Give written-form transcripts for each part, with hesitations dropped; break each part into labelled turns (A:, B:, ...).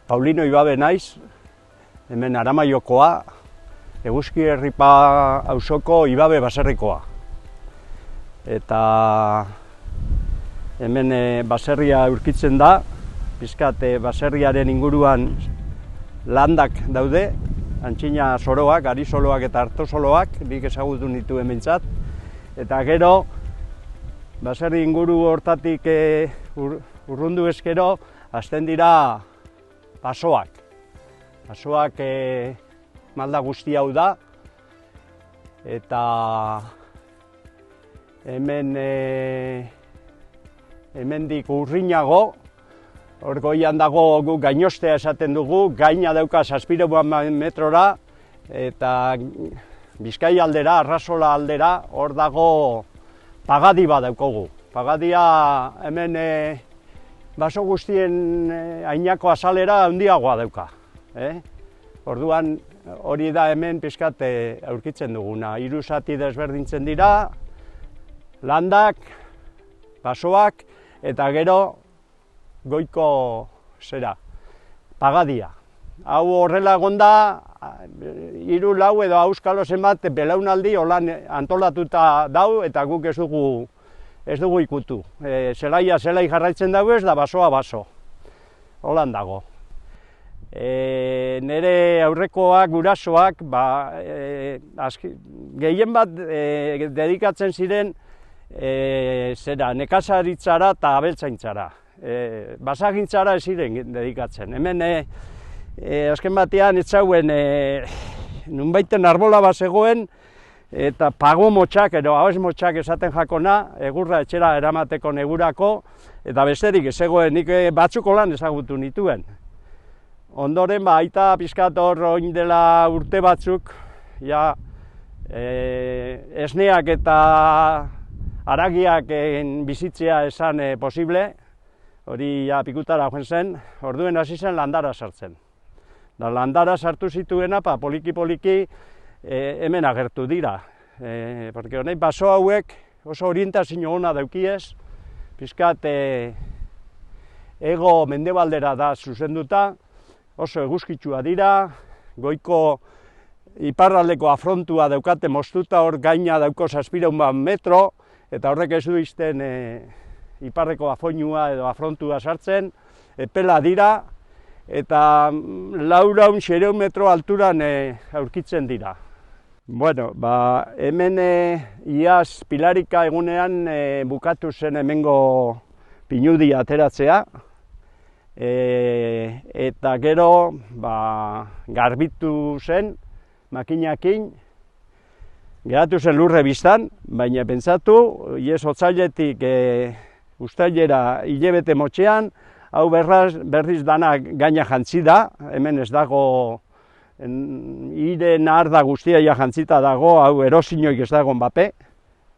A: Paulino Ibabe naiz, hemen Aramaiokoa, Eguzkierripa auzoko Ibabe baserrikoa. Eta hemen baserria aurkitzen da, pizkat baserriaren inguruan landak daude, antxina soroak, ari soloak eta harto soloak, nik ezagutu nitu hementzat. Eta gero, baserri inguru hortatik urrundu ezkero, hasten dira basoak. Basoak malda guzti hau da, eta hemendik urrinago, hor goian dago gu gainostea esaten dugu, gaina dauka 700 metrora, eta Bizkai aldera, Arrasola aldera, hor dago pagadi bat daukogu. Pagadia hemen baso guztien ainako azalera handiagoa dauka. Orduan hori da hemen pixkat aurkitzen duguna. 3 zati desberdintzen dira, landak, basoak, eta gero goiko pagadia. Hau horrela egonda, 3, 4 edo auskalo zenbat belaunaldi holan antolatuta dau, eta guk ez dugu ikutu. Zelaia zelai jarraitzen dago ez da basoa baso. Holan dago. Nere aurrekoak, gurasoak, gehien bat dedikatzen ziren nekazaritzara eta abeltzaintzara. Basagintzara ez ziren dedikatzen. Hemen azken batean ez zauen nunbaiten arbola bat zegoen, eta pago motxak edo ahoz motxak esaten jakona, egurra etxera eramateko negurako, eta besterik ez zegoen, nik batzuk lan ezagutu nituen. Ondoren, aita pizkat hor oin dela urte batzuk, esneak eta haragiak bizitzea esan posible, hori pikutara joan zen, orduen hasi zen landara sartzen. Da landara sartu zituena, poliki-poliki hemen agertu dira. Porque honek baso hauek oso orientazio ona daukiez, pizkat ego mendebaldera da zuzenduta, oso eguzkitsua dira, goiko iparraldeko afrontua daukate moztuta, hor gaina dauko 700 metro, eta horrek ez du izten iparreko afoinua edo afrontua sartzen, epela dira, eta 400 metro alturan aurkitzen dira. Bueno, hemen iaz Pilarika egunean bukatu zen hemengo pinudia ateratzea, eta gero garbitu zen makinakin, geratu zen lurre biztan, baina pentsatu, iez otzailetik uztailera hilabete motxean, hau berriz dana gaina jantzi da, hemen ez dago, ire narda guztia jantzita dago, hau erosinoik ez dagoen bape,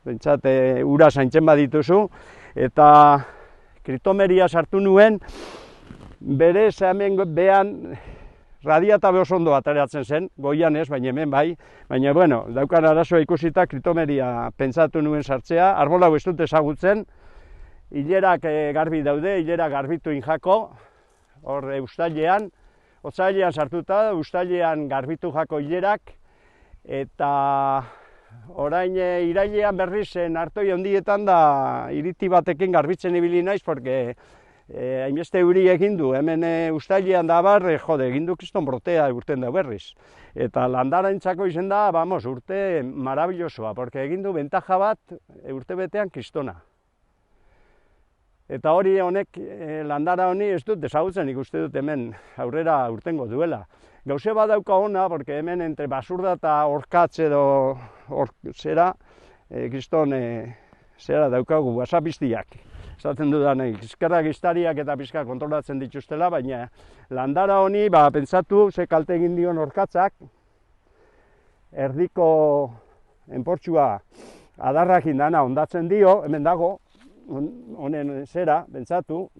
A: pentsat ura zaintzen badituzu, eta kriptomeria sartu nuen, berez hemen behan radiata oso ondo ateratzen zen, goian ez, baina hemen bai, baina bueno, daukan arazoa ikusita kriptomeria pentsatu nuen sartzea, arbola hau ez dut ezagutzen, hilerak garbi daude, hilerak garbitu injako, hor uztailean, otzailean sartuta, uztailean garbitu jako hilerak, eta orain irailean berriz artoi handietan da iriti batekin garbitzen ibili naiz, porque hainbeste euri egin du, hemen uztailean da egin du kriston brotea urten da berriz. Eta landarentzako izen da, urte marabillosoa, porque egin du bentaja bat urte betean kristona. Eta hori honek, landara honi ez dut ezagutzen, ikuste dut hemen aurrera urtengo duela. Gauze bat dauka ona, porque hemen entre basurda eta orkatz edo kriston daukagu, basapiztiak. Esaten dudanek, eskerrak iztariak eta pizka kontrolatzen dituztela, baina landara honi, pentsatu, ze kalte egin dion orkatzak, erdiko enportxua adarrakin dana ondatzen dio, hemen dago, honen pentsatu,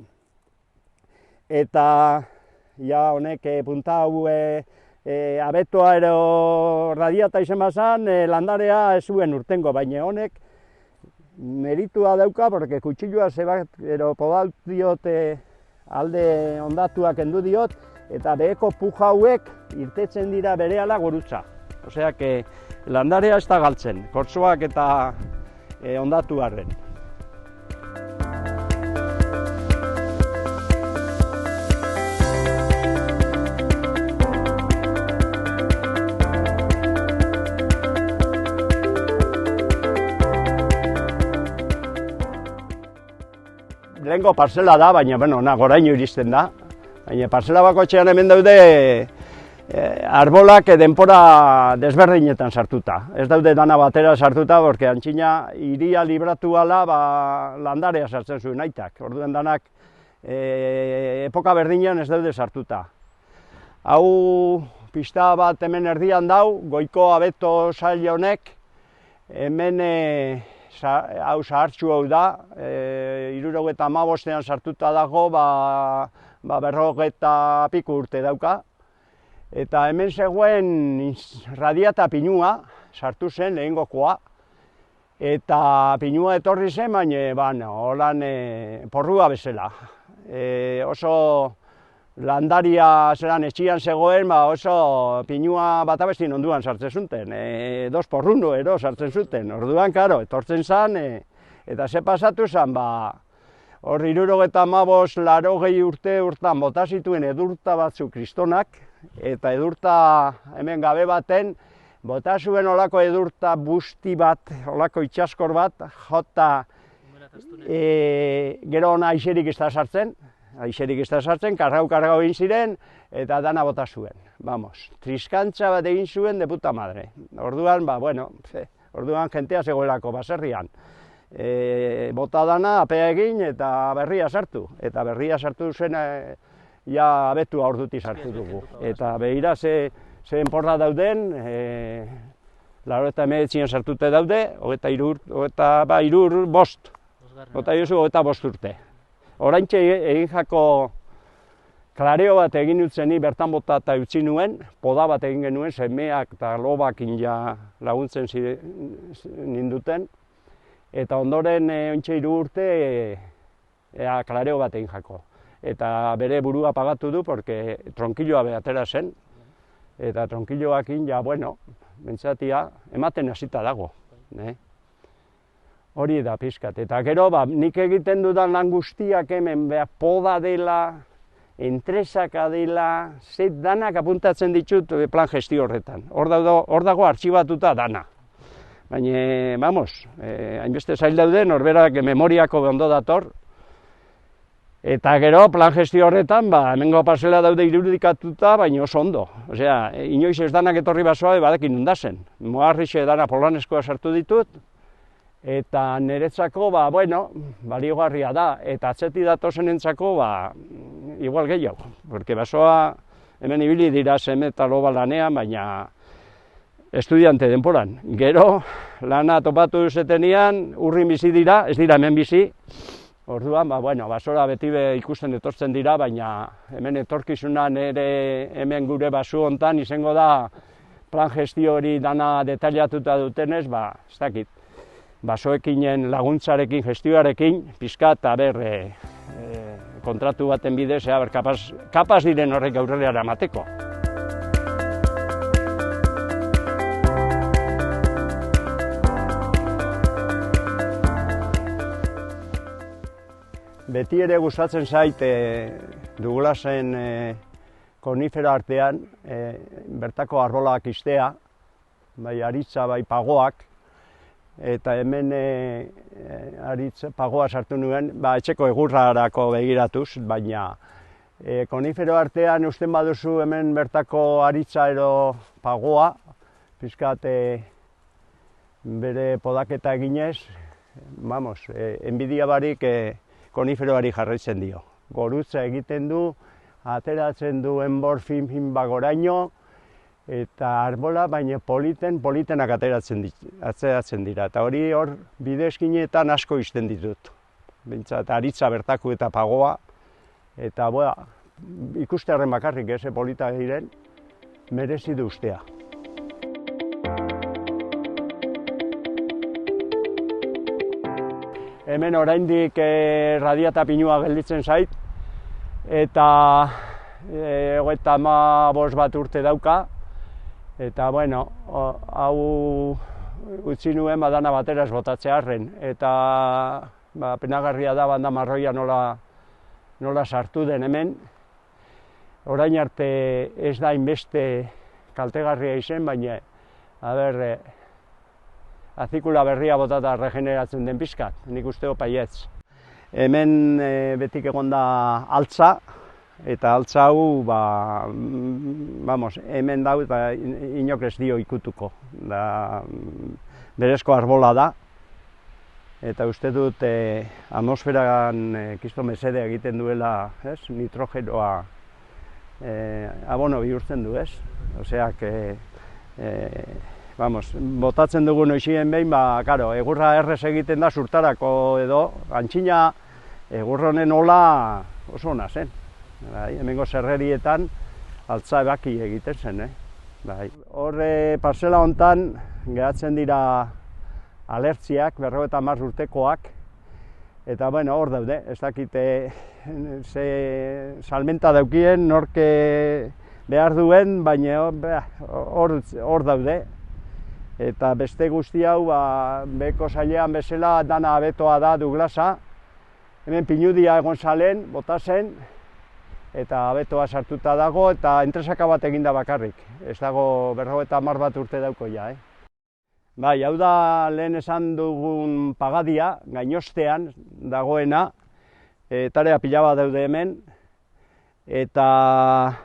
A: eta honek punta hau abetoa ero radiata izen bazan, landarea ez zuen urtengo, baina honek meritua dauka, porque kutsilloa zebat ero podal diot alde ondatuak endu diot, eta beheko puja hauek irtetzen dira berehala gorutza. Osea, landarea ez da galtzen, kortzoak eta ondatu arren. Lehenko parzela da, baina, goraino iristen da. Baina parzela bakoitzean hemen daude arbolak denpora desberdinetan sartuta. Ez daude dana batera sartuta, porque antxina hiria libratu ala landarea sartzen zuen aitak. Orduan danak epoka berdinean ez daude sartuta. Hau pista bat hemen erdian dau, goiko abeto sail honek, hemen hau zahartxu hau da, 75ean sartuta dago, 40 piku urte dauka. Eta hemen zegoen radiata pinua, sartu zen lehengokoa, eta pinua etorri zen, baina holan porrua bezala. Oso landaria zelan etxian zegoen, oso pinua bat abestin onduan sartzen zuten, 2 porruno ero sartzen zuten. Orduan, karo, etortzen zen, eta ze pasatu zen, hor 75, 80 urte urtan bota zituen edurta batzuk kristonak, eta edurta hemen gabe baten, bota zuen olako edurta busti bat, olako itxaskor bat, jota gero ona aixerik ez da sartzen, kargau egin ziren, eta dana bota zuen. Triskantza bat egin zuen de puta madre. Orduan, orduan jentea zegoelako baserrian. Bota dana, apea egin eta berria sartu. Eta berria sartu zen, ja abetua orduti sartu dugu. Eta behira ze enporra dauden, 89an sartute daude, 25 urte. Oraintxe egin jako klareo bat egin utzeni bertan bota eta utzi nuen, poda bat egin genuen, semeak eta lobakin ja laguntzen ninduten. Eta ondoren ontsa 3 urte klareo bat egin jako. Eta bere burua pagatu du, porque tronkilloa behatera zen. Eta tronkilloakin, bentsatia, ematen hasita dago. Hori da pizkat. Eta gero, nik egiten dudan lan guztiak hemen, poda dela, entresaka dela, danak apuntatzen ditut plan gestio horretan. Hor dago artxibatuta dana. Baina, hainbeste zail dauden, horberak memoriako ondo dator. Eta gero, plan gestio horretan, hemengo parzela daude irudikatuta, baina oso ondo. Osea, inoiz ez danak etorri basoa, badekin undazen. Moarrixe dana polaneskoa sartu ditut, eta niretzako, baliogarria da. Eta atzeti datozen entzako, igual gehiago. Porque basoa, hemen ibili dira seme eta loba lanean, baina estudiante denporan. Gero, lana topatu zetenian, urrin bizi dira, ez dira hemen bizi. Orduan, basora beti ikusten etortzen dira, baina hemen etorkizunan ere hemen gure basu hontan izango da plan gestio hori dana detailatuta dutenez, ez dakit. Basoekinen laguntzarekin, gestioarekin, pizka eta kontratu baten bidez, kapaz diren horrek aurrera eramateko. Beti ere gustatzen zait Douglasen konifero artean bertako arbolak iztea, bai aritza, bai pagoak, eta hemen pagoa sartu nuen, etxeko egurrarako begiratuz, baina konifero artean usten baduzu hemen bertako aritza edo pagoa, pizkat bere podaketa eginez, enbidia barik koniferoari jarraitzen dio. Gorutza egiten du, ateratzen du enbor fin bagoraino, eta arbola, baina politenak ateratzen dira. Eta hori hor bidezkinetan asko izten ditut. Bintzat, aritza bertaku eta pagoa, eta ikustearen bakarrik polita diren, merezi du ustea. Hemen oraindik radiata pinua gelditzen zait, eta 35 bat urte dauka, eta bueno, hau utzi nuen badana batera ez botatzearren, eta penagarria da banda marroia nola sartu den hemen. Orain arte ez da inbeste kaltegarria izen, baina azikula berria botata regeneratzen den pizkat, nik uste opaietz. Hemen betik egon da altza, eta altza hau, hemen dau eta inok ez dio ikutuko. Berezko arbola da, eta uste dut atmosferan kisto mesede egiten duela, nitrogenoa abono bihurtzen du, ez? Oseak, botatzen dugu noizien behin, egurra errez egiten da surtarako edo, antxina egur honen ola oso ona zen. Hemengo zerrerietan altza ebaki egiten zen. Horre parcela hontan geratzen dira alertziak, 50 urtekoak, eta hor daude, ez dakite ze salmenta daukien, norke behar duen, baina hor daude. Eta beste guzti hau, beko zailean bezala, dana abetoa da Douglasa. Hemen pinudia egon zalen, bota zen, eta abetoa sartuta dago, eta entresaka bat eginda bakarrik. Ez dago 50 bat urte dauko ja. Bai, hau da lehen esan dugun pagadia, gainostean dagoena, tarea pila bat daude hemen, eta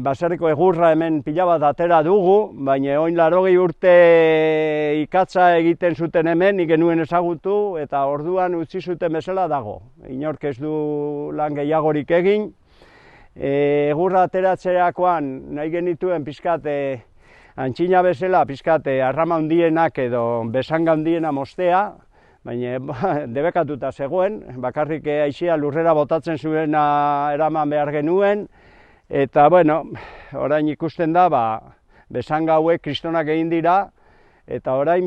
A: baserriko egurra hemen pila bat atera dugu, baina oin 80 urte ikatza egiten zuten hemen, nik genuen ezagutu, eta orduan utzi zuten bezala dago. Inork ez du lan gehiagorik egin. Egurra ateratzerakoan nahi genituen pizkat antxina bezala, pizkat arrama handienak edo besanga handiena mostea, baina debekatuta zegoen, bakarrik aizia lurrera botatzen zuena eraman behar genuen, eta orain ikusten da, besanga hauek kristonak egin dira, eta orain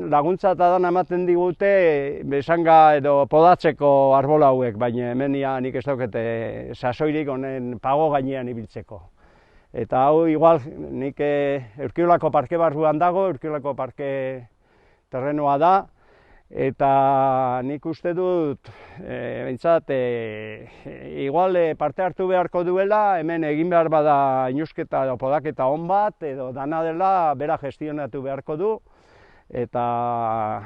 A: laguntza eta dan ematen digute besanga edo podatzeko arbola hauek, baina hemen nik ez daukete sasoirik honen pago gainean ibiltzeko. Eta hau igual nik Urkiolako parke barruan dago, Urkiolako parke terrenoa da, eta nik uste dut, igual parte hartu beharko duela, hemen egin behar bada inusketa edo podaketa on bat, edo dana dela bera gestionatu beharko du, eta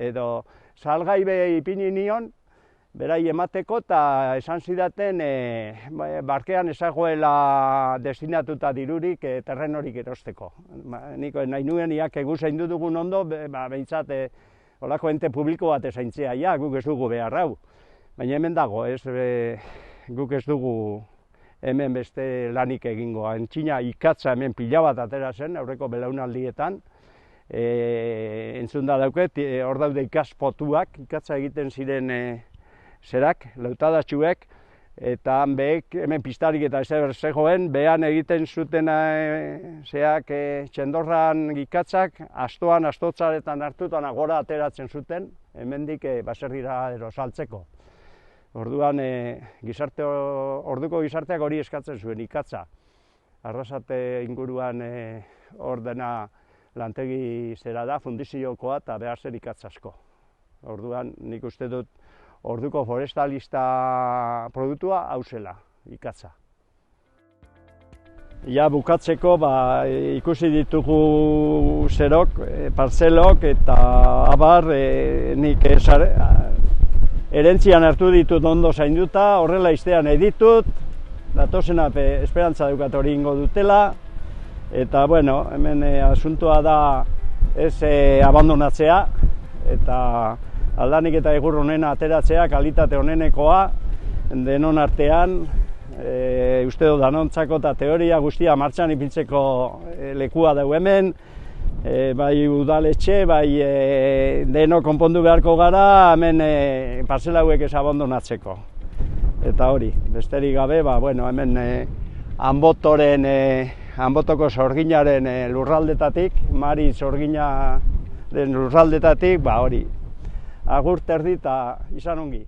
A: edo salgai ipini nion, berai emateko, eta esan zidaten barkean ezagoela destinatuta dirurik terrenorik erosteko. Nik nahi nuen iak egu zaindu dugun ondo, behintzat olako ente publiko bat ezaintzea, guk ez dugu behar hau. Baina hemen dago, guk ez dugu hemen beste lanik egingo. Antxina ikatza hemen pila bat atera zen, aurreko belaunaldietan. Entzun da dauket, hor daude ikaspotuak, ikatza egiten ziren zerak, lautadatxuek, eta hemen pistarik eta ezer zegoen, behan egiten zuten txendorran ikatzak, astoan, astotzaretan hartutan agora ateratzen zuten, hemendik baserrira ero saltzeko. Orduan, orduko gizarteak hori eskatzen zuen ikatza. Arrasate inguruan hor dena lantegi zera da, fundiziokoa eta behar zen ikatzasko. Orduan, nik uste dut, orduko forestalista produktua hau zela, ikatza. Ja bukatzeko ikusi ditugu zerok, parzelok eta abar nik erentzian hartu ditut ondo zainduta, horrela iztean editut, datozena esperantza dukat hori ingo dutela, eta hemen asuntoa da ez abandonatzea, eta aldanik eta egur honena ateratzea, kalitate honenekoa, denon artean, uste du danontzako eta teoria guztia martxan ipintzeko lekua dugu hemen, bai udaletxe, bai deno konpondu beharko gara, hemen parcela hauek ez abandonatzeko. Eta hori, besterik gabe, hemen Anbotoko sorginaren lurraldetatik, Mari sorginaren lurraldetatik, hori, agur terdi eta izan ongi.